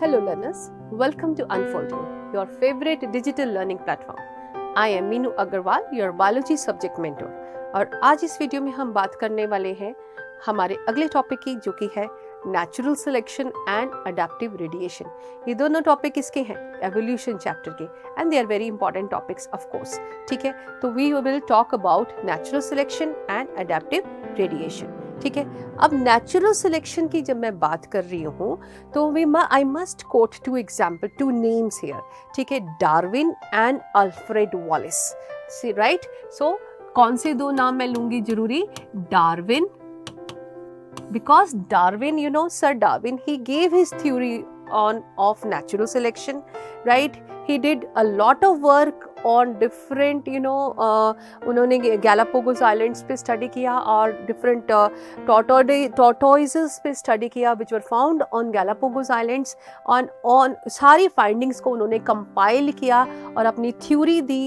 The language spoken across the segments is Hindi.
Hello learners, welcome to Unfolding, your favorite digital learning platform. I am Meenu Agarwal, your biology subject mentor. और आज इस वीडियो में हम बात करने वाले हैं हमारे अगले टॉपिक की, जो कि है natural selection and adaptive radiation. ये दोनों टॉपिक इसके हैं एवोल्यूशन चैप्टर के, and they are very important topics of course. ठीक है, तो we will talk about natural selection and adaptive radiation. ठीक है, अब नेचुरल सिलेक्शन की जब मैं बात कर रही हूँ तो I must quote two example, two names here. ठीक है, Darwin and Alfred Wallace. See right, so कौन से दो नाम मैं लूंगी जरूरी? Darwin, because Darwin, you know, Sir Darwin, he gave his theory of natural selection, right? He did a lot of work on different, उन्होंने गैलापागोस आइलैंड्स पे स्टडी किया और डिफरेंट टॉर्टोइजेस पे स्टडी किया which were found on Galapagos islands. on सारी फाइंडिंग्स को उन्होंने कंपाइल किया और अपनी theory the,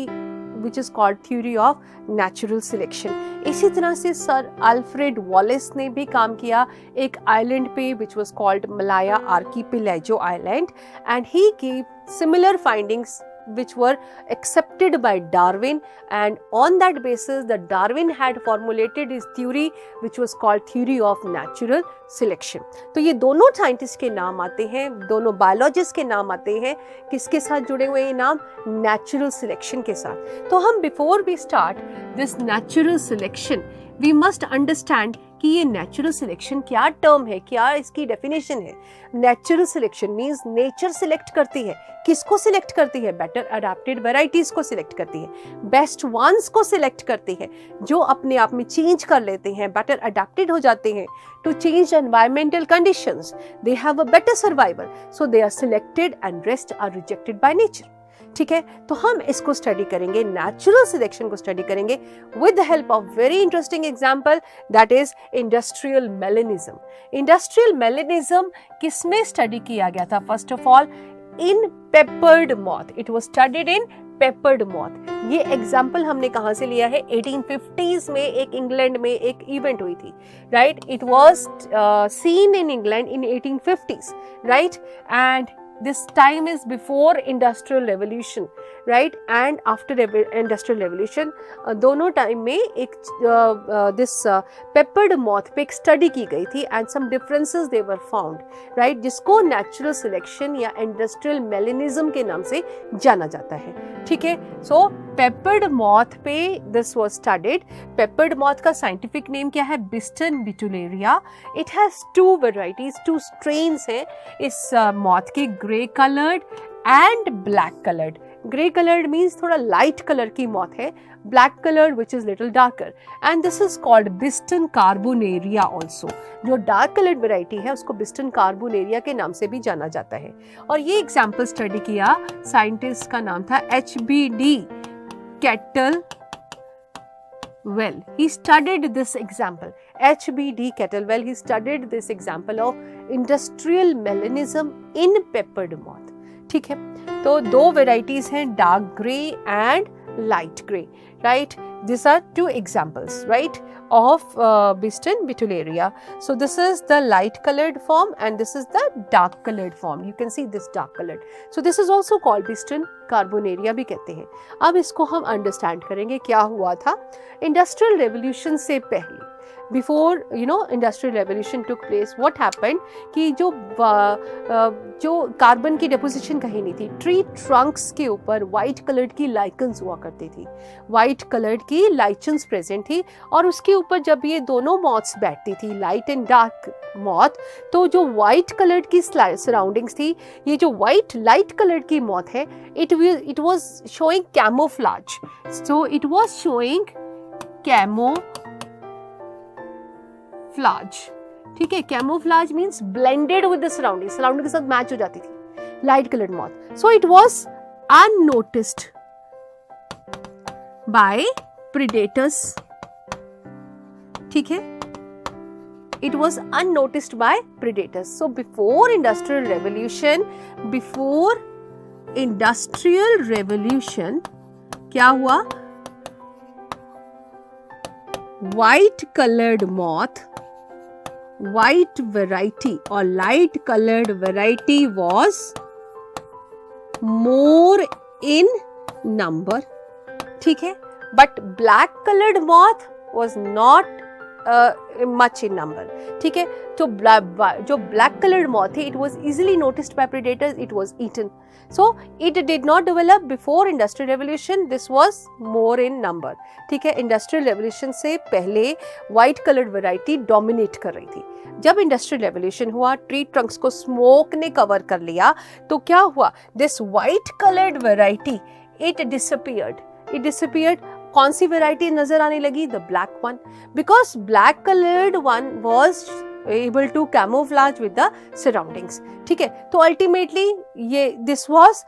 which is called theory of natural selection. इसी तरह से सर अल्फ्रेड वॉलिस ने भी काम किया एक आइलैंड पे which was called Malaya Archipelago Island, and he gave similar findings which were accepted by Darwin, and on that basis the Darwin had formulated his theory which was called theory of natural selection. तो ये दोनों साइंटिस्ट के नाम आते हैं, दोनों बायोलॉजिस्ट के नाम आते हैं. किसके साथ जुड़े हुए ये नाम? नेचुरल सिलेक्शन के साथ. तो हम before we start this natural selection we must understand कि ये नेचुरल सिलेक्शन क्या टर्म है, क्या इसकी डेफिनेशन है. Natural selection means nature select करती है. किसको सिलेक्ट करती है? बेटर अडेप्टेड वेराइटीज को सिलेक्ट करती है, बेस्ट वंस को सिलेक्ट करती है, जो अपने आप में चेंज कर लेते हैं, बेटर अडेप्टेड हो जाते हैं to change environmental conditions. They have a better survival, so they are selected and rest are rejected by nature. ठीक है, तो हम इसको स्टडी करेंगे, नेचुरल सिलेक्शन को स्टडी करेंगे with the help of very interesting example, that is industrial melanism. Industrial melanism किसमें स्टडी किया गया था? First of all in peppered moth. It was studied in peppered moth. ये एग्जाम्पल हमने कहाँ से लिया है? 1850s में एक इंग्लैंड में एक इवेंट हुई थी, right? It was seen in England in 1850s, right? And this time is before industrial revolution, right? And after industrial revolution दोनों टाइम में एक this peppered moth पे एक स्टडी की गई थी and some differences they were found, right? जिसको natural selection या industrial melanism के नाम से जाना जाता है. ठीक है, so peppered moth पे this was studied. peppered moth का scientific name क्या है? Biston betuleria. It has two varieties, two strains हैं इस moth के, grey colored and black colored. Grey colored means थोड़ा light color की moth है, black colored which is little darker, and this is called Biston carbonaria also. जो dark colored variety है उसको Biston carbonaria के नाम से भी जाना जाता है. और ये example study किया scientist का नाम था HBD Kettlewell. He studied this example. HBD Kettlewell, he studied this example of industrial melanism in peppered moth. ठीक है, तो दो varieties हैं, dark grey and light grey, right? These are two examples, right, of Biston betuleria. So this is the light colored form and this is the dark colored form. You can see this dark colored. So this is also called Biston carbonaria भी कहते हैं. अब इसको हम understand करेंगे क्या हुआ था इंडस्ट्रियल रेवोल्यूशन से पहले. Before industrial revolution took place, what happened कि जो कार्बन की डिपोजिशन कहीं नहीं थी. ट्री ट्रंक्स के ऊपर वाइट कलर्ड की लाइकन्स हुआ करती थी, वाइट कलर्ड की लाइचन्स प्रेजेंट थी, और उसके ऊपर जब ये दोनों मॉथ्स बैठती थी, लाइट एंड डार्क मॉथ, तो जो वाइट कलर्ड की सराउंडिंग्स थी, ये जो वाइट लाइट कलर्ड की मॉथ है, it was showing camouflage. So it was showing camouflage. ठीक है, camouflage means blended with the surrounding, surrounding के साथ मैच हो जाती थी light coloured moth. So it was unnoticed by predators. ठीक है, it was unnoticed by predators. So before industrial revolution क्या हुआ? white colored moth white variety or light colored variety was more in number, ठीक है, but black colored moth was not much in number, ठीक है. तो जो black colored moth है, it was easily noticed by predators, it was eaten. So it did not develop before industrial revolution, this was more in number, ठीक है. इंडस्ट्रियल रेवोल्यूशन से पहले वाइट कलर्ड वैरायटी डोमिनेट कर रही थी. जब इंडस्ट्रियल रेवोल्यूशन हुआ, ट्री ट्रंक्स को स्मोक ने कवर कर लिया, तो क्या हुआ, this white coloured variety it disappeared. कौन सी वैरायटी नजर आने लगी, the black one, because black coloured one was able to camouflage with the surroundings, ठीक है. तो ultimately ये this was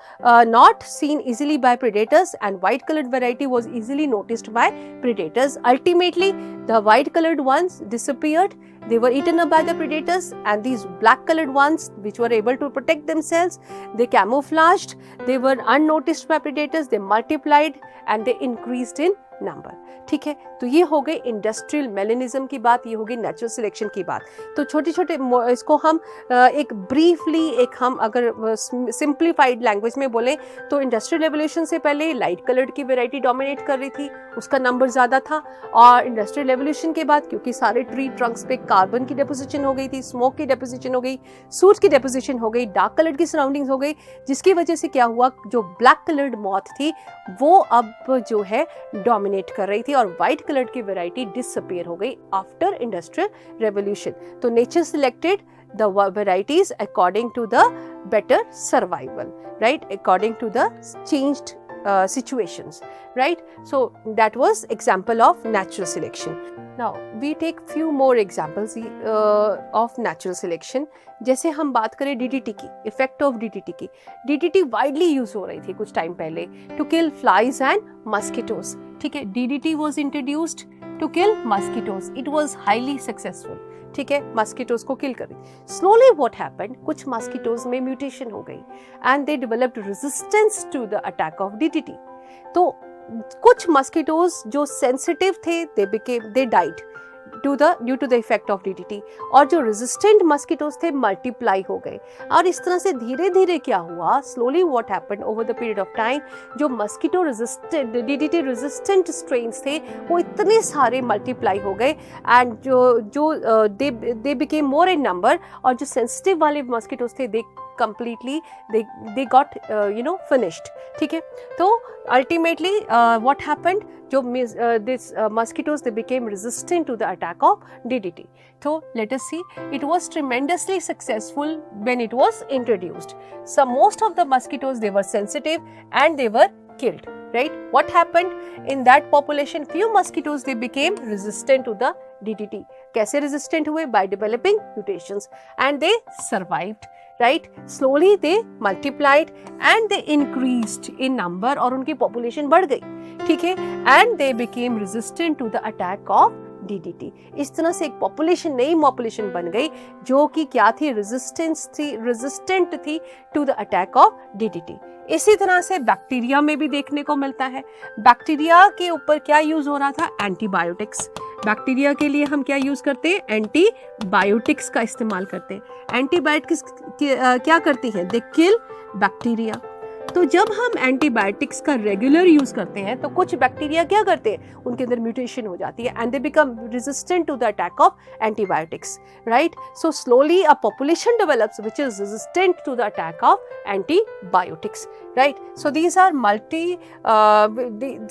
not seen easily by predators and white colored variety was easily noticed by predators. Ultimately the white colored ones disappeared, they were eaten up by the predators, and these black colored ones which were able to protect themselves, they camouflaged, they were unnoticed by predators, they multiplied and they increased in number, ठीक है. तो ये हो गई इंडस्ट्रियल मेलेनिज्म की बात, ये हो गई नेचुरल सिलेक्शन की बात. तो छोटे छोटे इसको हम एक ब्रीफली, एक हम अगर सिंप्लीफाइड लैंग्वेज में बोलें तो इंडस्ट्रियल रेवोल्यूशन से पहले लाइट कलर्ड की वैरायटी डोमिनेट कर रही थी, उसका नंबर ज़्यादा था. और इंडस्ट्रियल रेवोल्यूशन के बाद क्योंकि सारे ट्री ट्रंक्स पे कार्बन की डेपोजिशन हो गई थी, स्मोक की डेपोजिशन हो गई, सूट की डेपोजिशन हो गई, डार्क कलर्ड की सराउंडिंग्स हो गई, जिसकी वजह से क्या हुआ, जो ब्लैक कलर्ड मॉथ थी वो अब जो है डोमिनेट कर रही थी और व्हाइट कलर की वैरायटी डिसअपीयर हो गई आफ्टर इंडस्ट्रियल रेवोल्यूशन. तो nature selected the varieties according to the better survival, right, according to the changed situations, right. So that was example of natural selection. Now we take few more examples of natural selection. जैसे हम बात करें DDT की, इफेक्ट ऑफ DDT की. DDT वाइडली यूज हो रही थी कुछ टाइम पहले to kill flies and mosquitoes, ठीक है. DDT was introduced to kill mosquitoes. It was highly successful, ठीक है, मस्किटोज को किल करी. स्लोली व्हाट हैपेंड, कुछ मस्किटोज में म्यूटेशन हो गई and they developed resistance to the attack of DDT. तो कुछ मस्किटोज जो सेंसिटिव थे they died due to the effect of DDT, और जो रेजिस्टेंट मस्किटोज थे मल्टीप्लाई हो गए. और इस तरह से धीरे धीरे क्या हुआ, slowly what happened over the period of time, जो mosquito resistant DDT resistant strains थे वो इतने सारे मल्टीप्लाई हो गए एंड जो they became more in number, और जो सेंसिटिव वाले मस्किटोज थे दे completely they got finished, ठीक है. तो ultimately what happened, जो this mosquitoes they became resistant to the attack of DDT. So let us see, it was tremendously successful when it was introduced. So most of the mosquitoes they were sensitive and they were killed, right. What happened in that population, few mosquitoes they became resistant to the DDT. कैसे resistant हुए, by developing mutations and they survived, right. Slowly they multiplied and they increased in number और उनकी population बढ़ गई, ठीक है, and they became resistant to the attack of DDT. इस तरह से एक पॉपुलेशन, नई पॉपुलेशन बन गई जो कि क्या थी, रेजिस्टेंट थी to the attack of DDT. इसी तरह से बैक्टीरिया में भी देखने को मिलता है. बैक्टीरिया के ऊपर क्या यूज हो रहा था, एंटीबायोटिक्स. बैक्टीरिया के लिए हम क्या यूज करते हैं, एंटीबायोटिक्स का इस्तेमाल करते हैं. एंटीबायोटिक्स क्या करती हैं, दे किल बैक्टीरिया. तो जब हम एंटीबायोटिक्स का रेगुलर यूज करते हैं तो कुछ बैक्टीरिया क्या करते हैं, उनके अंदर म्यूटेशन हो जाती है and they become resistant to the attack of antibiotics, right. So slowly a population develops which is resistant to the attack of antibiotics, right. So these are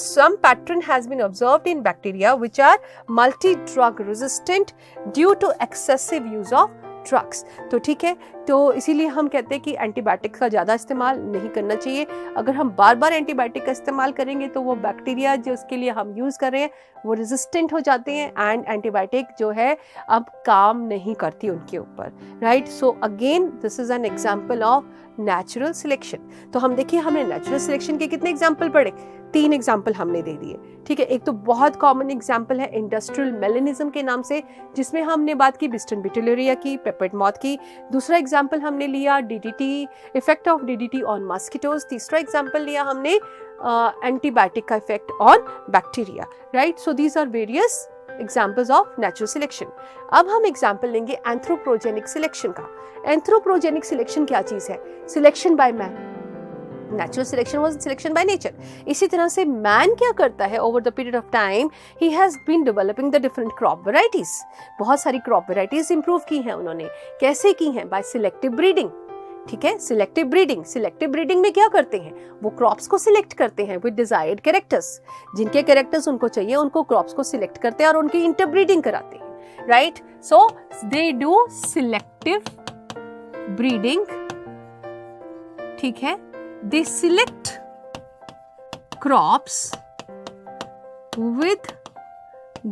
some pattern has been observed in bacteria which are multi-drug resistant due to excessive use of drugs. तो ठीक है, तो इसीलिए हम कहते हैं कि एंटीबायोटिक का ज़्यादा इस्तेमाल नहीं करना चाहिए. अगर हम बार बार एंटीबायोटिक का इस्तेमाल करेंगे तो वो बैक्टीरिया जो उसके लिए हम यूज़ कर रहे हैं वो रेजिस्टेंट हो जाते हैं एंड एंटीबायोटिक जो है अब काम नहीं करती उनके ऊपर, right. So again this is an example of natural selection. तो हम देखिए, हमने नेचुरल सिलेक्शन के कितने एग्जाम्पल पढ़े, 3 एग्जाम्पल हमने दे दिए, ठीक है. एक तो बहुत कॉमन एग्जाम्पल है इंडस्ट्रियल मेलेनिज्म के नाम से, जिसमें हमने बात की बिस्टन बिटिलरिया की, पेपेट मॉथ की. दूसरा एग्जाम्पल हमने लिया DDT, effect of DDT on mosquitoes. तीसरा एग्जाम्पल लिया हमने एंटीबायोटिक का effect on bacteria, right. So these are various examples of natural selection. अब हम एग्जाम्पल लेंगे एंथ्रोपोजेनिक सिलेक्शन का। एंथ्रोपोजेनिक सिलेक्शन क्या चीज है? Selection by man. Natural selection was selection by nature. इसी तरह से मैन क्या करता है? Over the period of time he has been developing the different crop varieties. बहुत सारी क्रॉप वेराइटीज इंप्रूव की हैं उन्होंने। कैसे की हैं? By selective breeding. ठीक है, सिलेक्टिव ब्रीडिंग। सिलेक्टिव ब्रीडिंग में क्या करते हैं? वो क्रॉप्स को सिलेक्ट करते हैं विद डिजायर्ड कैरेक्टर्स। जिनके कैरेक्टर्स उनको चाहिए उनको क्रॉप्स को सिलेक्ट करते हैं और उनकी इंटरब्रीडिंग कराते हैं, right? So they do selective breeding. ठीक है, they select crops with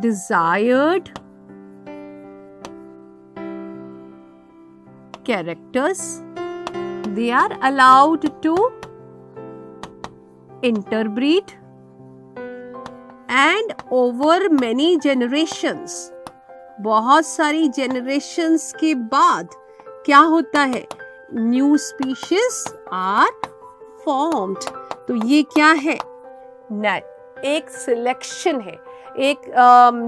desired characters. They are allowed to interbreed and over many generations, बहुत सारी generations के बाद क्या होता है? New species are formed. तो ये क्या है? एक सिलेक्शन है, एक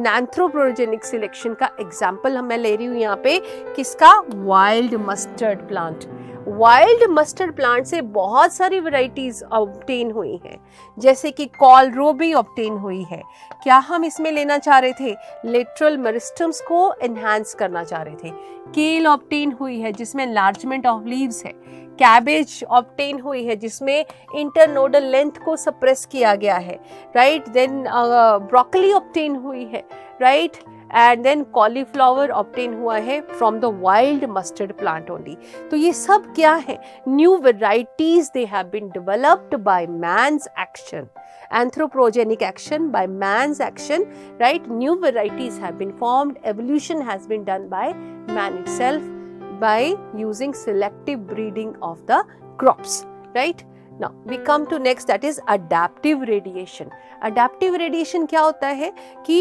एंथ्रोपोजेनिक सिलेक्शन का एग्जाम्पल मैं ले रही हूँ यहाँ पे। किसका? Wild mustard plant. Wild mustard plant से बहुत सारी वैरायटीज ऑब्टेन हुई हैं, जैसे कि कॉलरोबी ऑब्टेन हुई है। क्या हम इसमें लेना चाह रहे थे? लेटरल मेरिस्टम्स को एनहांस करना चाह रहे थे। केल ऑब्टेन हुई है जिसमें एनलार्जमेंट ऑफ लीव्स है। कैबेज ऑब्टेन हुई है जिसमें इंटरनोडल लेंथ को सप्रेस किया गया है, राइट? देन ब्रोकली ऑब्टेन हुई है, right? And then cauliflower obtain हुआ है from the wild mustard plant only. तो ये सब क्या है? New varieties they have been developed by man's action, anthropogenic action by man's action, right? New varieties have been formed. Evolution has been done by man itself by using selective breeding of the crops, right? Now we come to next, that is adaptive radiation. Adaptive radiation क्या होता है कि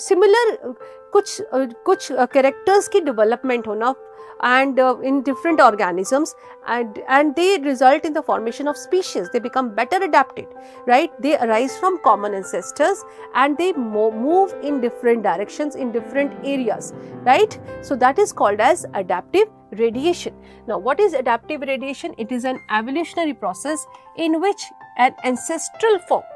similar कुछ characters की development होना and in different organisms, and they result in the formation of species. They become better adapted, right? They arise from common ancestors and they move in different directions in different areas, right? So that is called as adaptive radiation. Now what is adaptive radiation? It is an evolutionary process in which an ancestral form,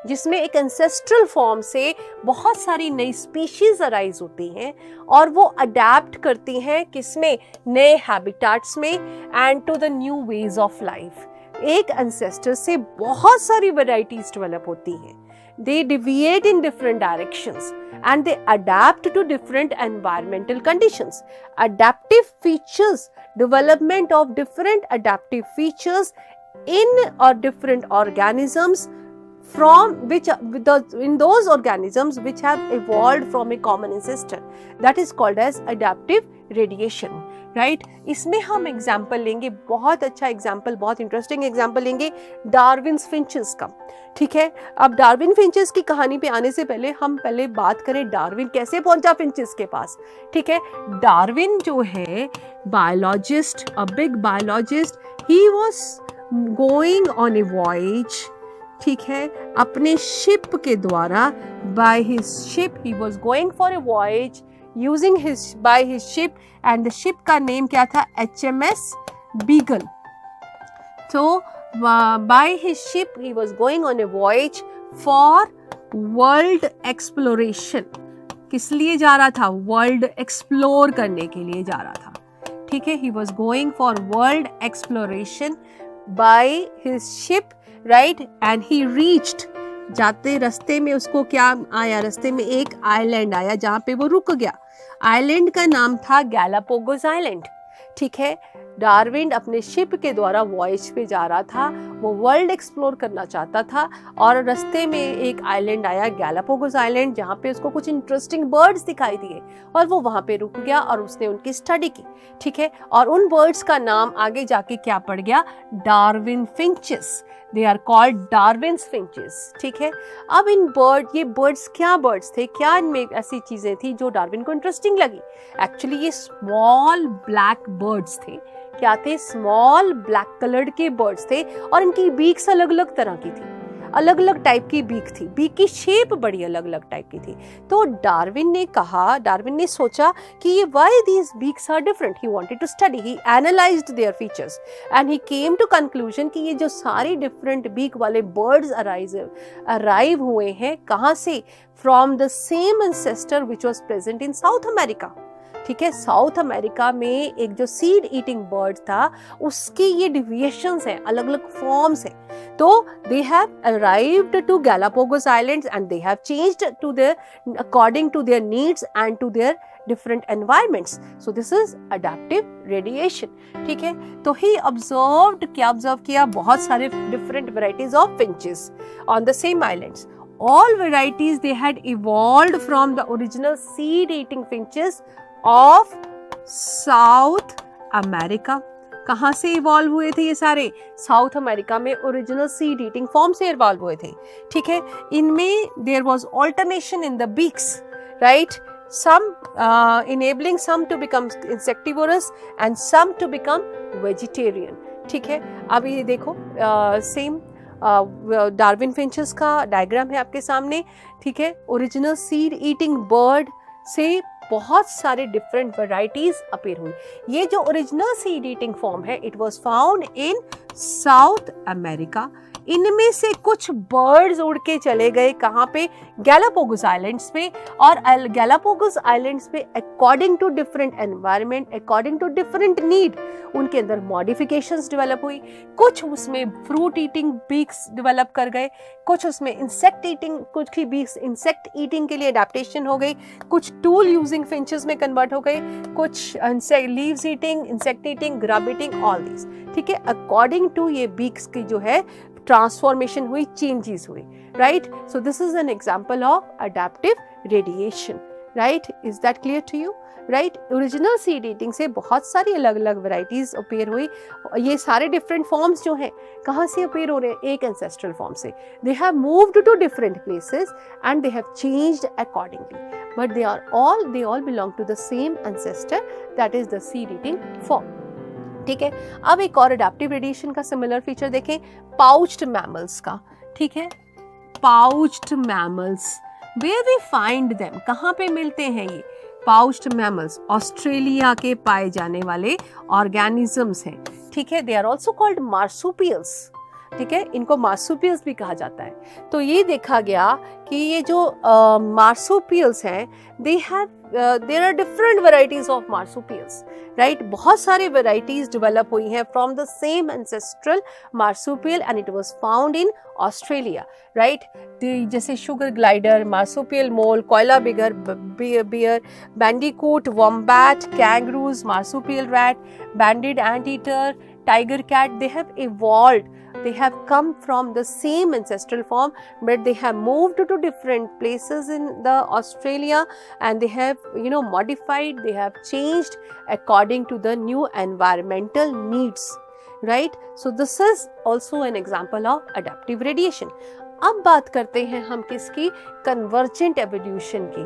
जिसमें एक एंसेस्ट्रल फॉर्म से बहुत सारी नई स्पीशीज अराइज होती हैं और वो अडेप्ट करती हैं किसमें? नए हैबिटेट्स में and to the new ways of life. एक एंसेस्टर से बहुत सारी वैरायटीज डेवलप होती हैं। They deviate in different directions and they adapt to different environmental conditions. Adaptive features, development of different adaptive features in or different organisms from which in those organisms which have evolved from a common ancestor, that is called as adaptive radiation, right? इसमें हम एग्जाम्पल लेंगे, बहुत अच्छा एग्जाम्पल, बहुत इंटरेस्टिंग एग्जाम्पल लेंगे डार्विन्स फिंचेस का। ठीक है, अब डार्विन फिंचेस की कहानी पे आने से पहले हम पहले बात करें डार्विन कैसे पहुंचा फिंचेस के पास। ठीक है, डार्विन जो है biologist, a big biologist, he was going on A voyage. ठीक है, अपने शिप के द्वारा, by his ship he was going for a voyage using by his ship, and the ship का नेम क्या था? HMS beagle. तो by his ship he was going on a voyage for world exploration. किस लिए जा रहा था? वर्ल्ड एक्सप्लोर करने के लिए जा रहा था। ठीक है, he was going for world exploration by his ship, right? And he reached, जाते रास्ते में उसको क्या आया? रास्ते में एक आइलैंड आया जहाँ पे वो रुक गया। आइलैंड का नाम था गैलापागोस आइलैंड। ठीक है, डार्विन अपने शिप के द्वारा वॉयज पे जा रहा था, वो वर्ल्ड एक्सप्लोर करना चाहता था और रास्ते में एक आइलैंड आया गैलापागोस आइलैंड, जहाँ पे उसको कुछ इंटरेस्टिंग बर्ड्स दिखाई दिए और वो वहाँ पे रुक गया और उसने उनकी स्टडी की। ठीक है, और उन बर्ड्स का नाम आगे जाके क्या पड़ गया? Darwin finches. They are called Darwin's finches. ठीक है, अब ये बर्ड्स क्या बर्ड्स थे? क्या इनमें ऐसी चीजें थी जो डार्विन को इंटरेस्टिंग लगी? एक्चुअली ये स्मॉल ब्लैक बर्ड्स थे। क्या थे? स्मॉल ब्लैक कलर्ड के बर्ड्स थे और इनकी बीक्स अलग अलग तरह की थी। अलग अलग टाइप की बीक थी, बीक की शेप बड़ी अलग अलग टाइप की थी। तो डार्विन ने सोचा कि ये why these beaks are different, he wanted to study, he analysed their features and he came to conclusion कि ये जो सारे डिफरेंट बीक वाले बर्ड्स अराइव हुए हैं कहाँ से, from the same ancestor which was present in South America. ठीक है, साउथ अमेरिका में एक जो सीड ईटिंग बर्ड था उसकी ये डिविएशंस हैं, अलग अलग फॉर्म्स हैं। तो they have arrived to Galapagos islands and they have changed to their according to their needs and to their different environments. So this is adaptive radiation. ठीक है, तो he observed, क्या observe किया, बहुत सारे different varieties of finches on the same islands. All varieties they had evolved from the original seed-eating finches of South America. कहाँ से इवॉल्व हुए थे ये सारे? साउथ अमेरिका में ओरिजिनल सीड ईटिंग फॉर्म से इवॉल्व हुए थे। ठीक है, इनमें there was alternation in the beaks, right, some enabling some to become insectivorous and some to become vegetarian. ठीक है, अब ये देखो सेम डार्विन फिंचेस का डायग्राम है आपके सामने। ठीक है, ओरिजिनल सीड ईटिंग बर्ड से बहुत सारे डिफरेंट वैरायटीज अपीयर हुई। ये जो ओरिजिनल सीड ईटिंग फॉर्म है it was found in South America. इनमें से कुछ बर्ड्स उड़ के चले गए कहाँ पे? गैलापागोस आइलैंड्स पे। और गैलापागोस आइलैंड्स पे according to different environment, according to different need, उनके अंदर मॉडिफिकेशंस डेवलप हुई। कुछ उसमें फ्रूट ईटिंग बीक्स डेवलप कर गए, कुछ उसमें इंसेक्ट ईटिंग, कुछ की बीक्स इंसेक्ट ईटिंग के लिए अडेप्टेशन हो गई, कुछ टूल यूजिंग फिंचेस में कन्वर्ट हो गए, कुछ leaves eating, insect eating, grub eating, all this. ठीक है, अकॉर्डिंग टू ये बीक्स की जो है ट्रांसफॉर्मेशन हुई, चेंजेस हुए, right. So this is an example of adaptive radiation, right. Is that clear to you? Right, original seed eating से बहुत सारी अलग अलग वैरायटीज अपीयर हुई। ये सारे डिफरेंट फॉर्म्स जो हैं कहाँ से अपीयर हो रहे हैं? एक एंसेस्ट्रल फॉर्म से। They have moved to different places and they have changed accordingly, but they all belong to the same ancestor, that is the seed eating form. ठीक है, अब एक और अडैप्टिव रेडिएशन का सिमिलर फीचर देखें, पाउच्ड मैमल्स का। ठीक है, pouched mammals, where we find them, कहाँ पे मिलते हैं ये पाउच्ड मैमल्स? ऑस्ट्रेलिया के पाए जाने वाले ऑर्गेनिजम्स हैं। ठीक है, they are also called marsupials. ठीक है, इनको मार्सुपियल्स भी कहा जाता है। तो ये देखा गया कि ये जो मार्सुपियल्स हैं there are different varieties of marsupials, right. बहुत सारे वैरायटीज डेवलप हुई हैं from the same ancestral marsupial and it was found in Australia, right. जैसे sugar glider, marsupial mole, koala bear, bandicoot, wombat, kangaroos, marsupial rat, banded ant eater, tiger cat, they have evolved, they have come from the same ancestral form, but they have moved to different places in the Australia and they have modified, they have changed according to the new environmental needs, right? So this is also an example of adaptive radiation. अब बात करते हैं हम किसकी? कन्वर्जेंट एवोल्यूशन की।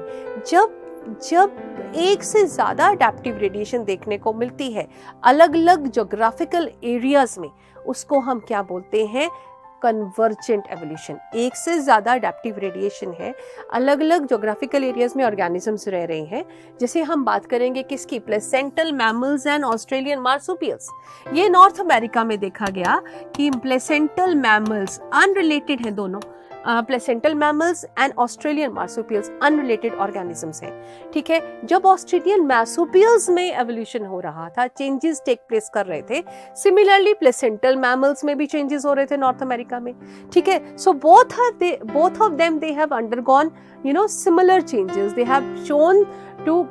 जब एक से ज़्यादा अडैप्टिव रेडिएशन देखने को मिलती है अलग अलग जोग्राफिकल एरियाज में, उसको हम क्या बोलते हैं? Convergent evolution. एक से ज़्यादा अडैप्टिव रेडिएशन है, अलग अलग जोग्राफिकल एरियाज में ऑर्गेनिजम्स रह रहे हैं। जैसे हम बात करेंगे किसकी? Placental mammals and Australian marsupials. ये नॉर्थ अमेरिका में देखा गया कि प्लेसेंटल मैमल्स अनरिलेटेड हैं दोनों, placental mammals and Australian marsupials unrelated organisms हैं। ठीक है, जब ऑस्ट्रेलियन मार्सुपियल्स में एवोल्यूशन हो रहा था, चेंजेस टेक प्लेस कर रहे थे, सिमिलरली प्लेसेंटल मैमल्स में भी चेंजेस हो रहे थे नॉर्थ अमेरिका में। ठीक है, so both of them they have undergone similar changes, they have shown to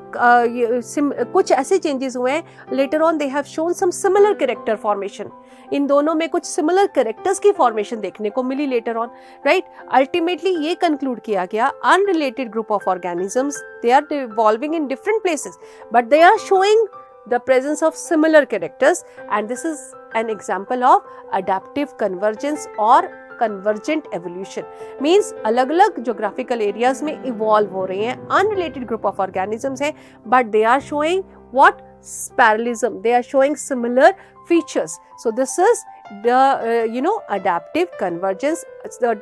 कुछ ऐसे चेंजेस हुए हैं, later on they have shown some similar character formation. इन दोनों में कुछ सिमिलर कैरेक्टर्स की फॉर्मेशन देखने को मिली लेटर ऑन, राइट। अल्टीमेटली ये कंक्लूड किया गया, unrelated group of organisms, they are evolving in different places but they are showing the presence of similar characters, and this is an example of adaptive convergence or convergent evolution. Means अलग अलग geographical areas में evolve हो रहे हैं, unrelated group of organisms हैं, but they are showing what? Parallelism. They are showing similar features. So this is the adaptive convergence, the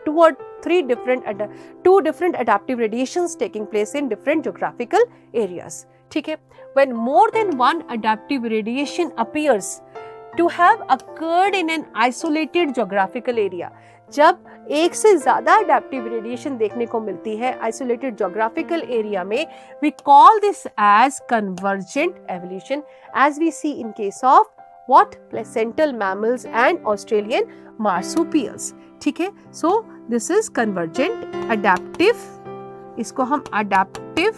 two different adaptive radiations taking place in different geographical areas. ठीक है, when more than one adaptive radiation appears to have occurred in an isolated geographical area, जब एक से ज्यादा adaptive radiation देखने को मिलती है isolated geographical area में, we call this as convergent evolution, as we see in case of what? Placental mammals and Australian marsupials. ठीक है, so this is convergent adaptive, इसको हम adaptive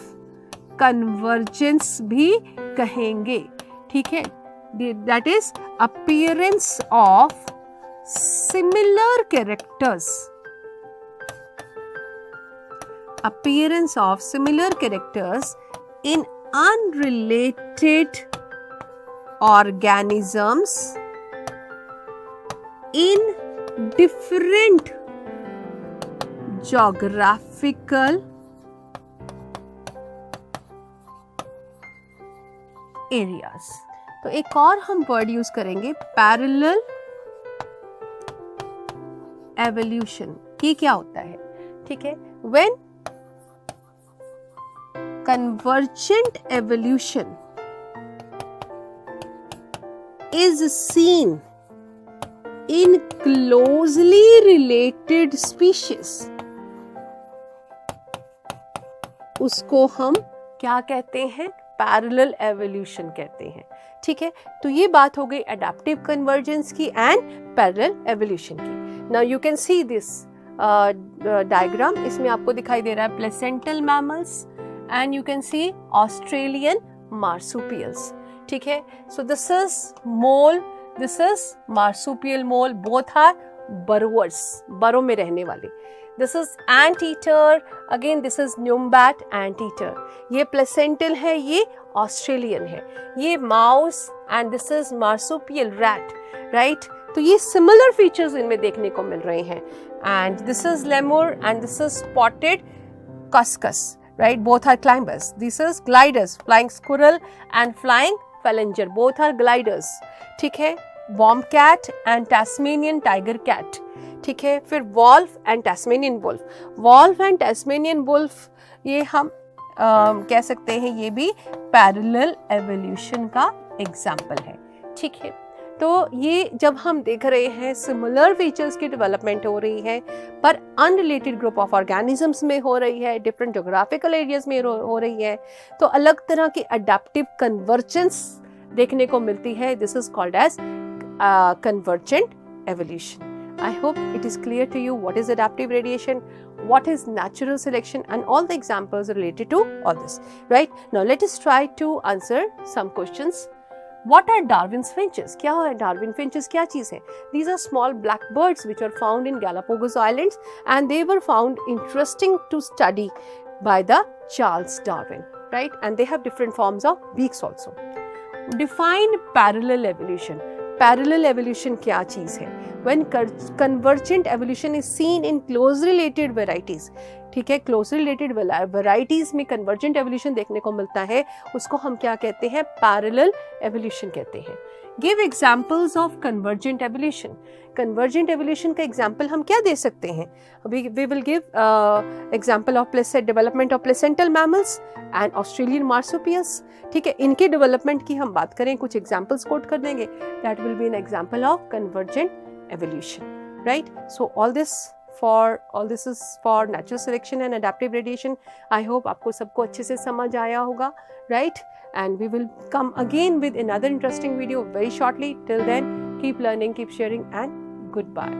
convergence भी कहेंगे. ठीक है, that is appearance of similar characters, appearance of similar characters in unrelated organisms in different geographical areas. तो एक और हम वर्ड यूज करेंगे पैरेलल एवोल्यूशन. ये क्या होता है? ठीक है, when convergent evolution is seen in closely related species, उसको हम क्या कहते हैं? पैरेलल एवोल्यूशन कहते हैं. ठीक है, तो ये बात हो गई अडैप्टिव कन्वर्जेंस की एंड पैरेलल एवोल्यूशन की. Now you can see this diagram, इसमें आपको दिखाई दे रहा है placental mammals and you can see Australian marsupials. ठीक है, so this is mole, this is marsupial mole, both are burrowers, burrow में रहने वाले. This is anteater, again this is numbat anteater. ये प्लेसेंटल है, ये ऑस्ट्रेलियन है. ये mouse and this is marsupial rat, right. तो ये सिमिलर फीचर्स इनमें देखने को मिल रहे हैं. And this is lemur and this is spotted cuscus, right? Both are climbers. This is gliders, flying squirrel and flying phalanger. Both are gliders. ठीक है, wombat and Tasmanian tiger cat. ठीक है, फिर wolf and Tasmanian wolf. Wolf and Tasmanian wolf ये हम कह सकते हैं ये भी पैरेलल एवोल्यूशन का एग्जाम्पल है. ठीक है, तो ये जब हम देख रहे हैं सिमिलर फीचर्स की डेवलपमेंट हो रही है पर अनरिलेटेड ग्रुप ऑफ ऑर्गेनिजम्स में हो रही है, डिफरेंट ज्योग्राफिकल एरियाज में हो रही है, तो अलग तरह की अडैप्टिव कन्वर्जेंस देखने को मिलती है. This is called as convergent evolution. I hope it is clear to you what is adaptive radiation, what is natural selection and all the examples related to all this. Right? Now let us try to answer some questions. What are Darwin's finches? क्या है Darwin finches? क्या चीज़ है? These are small black birds which are found in Galapagos Islands and they were found interesting to study by the Charles Darwin. Right? And they have different forms of beaks also. Define parallel evolution. Parallel evolution क्या चीज़ है? When convergent evolution is seen in close related varieties. ठीक है, क्लोज रिलेटेड वैराइटीज में कन्वर्जेंट एवोल्यूशन देखने को मिलता है, उसको हम क्या कहते हैं? पैरेलल एवोल्यूशन कहते हैं. Give examples of convergent evolution. Convergent evolution का एग्जांपल हम क्या दे सकते हैं? We will give example of development of placental mammals and Australian marsupials. ठीक है, इनके डेवलपमेंट की हम बात करें, कुछ एग्जांपल्स कोट कर देंगे. That will be N example of convergent evolution. Right, so all this is for natural selection and adaptive radiation. I hope आपको सबको अच्छे से समझ आया होगा, right? And we will come again with another interesting video very shortly. Till then, keep learning, keep sharing, and goodbye.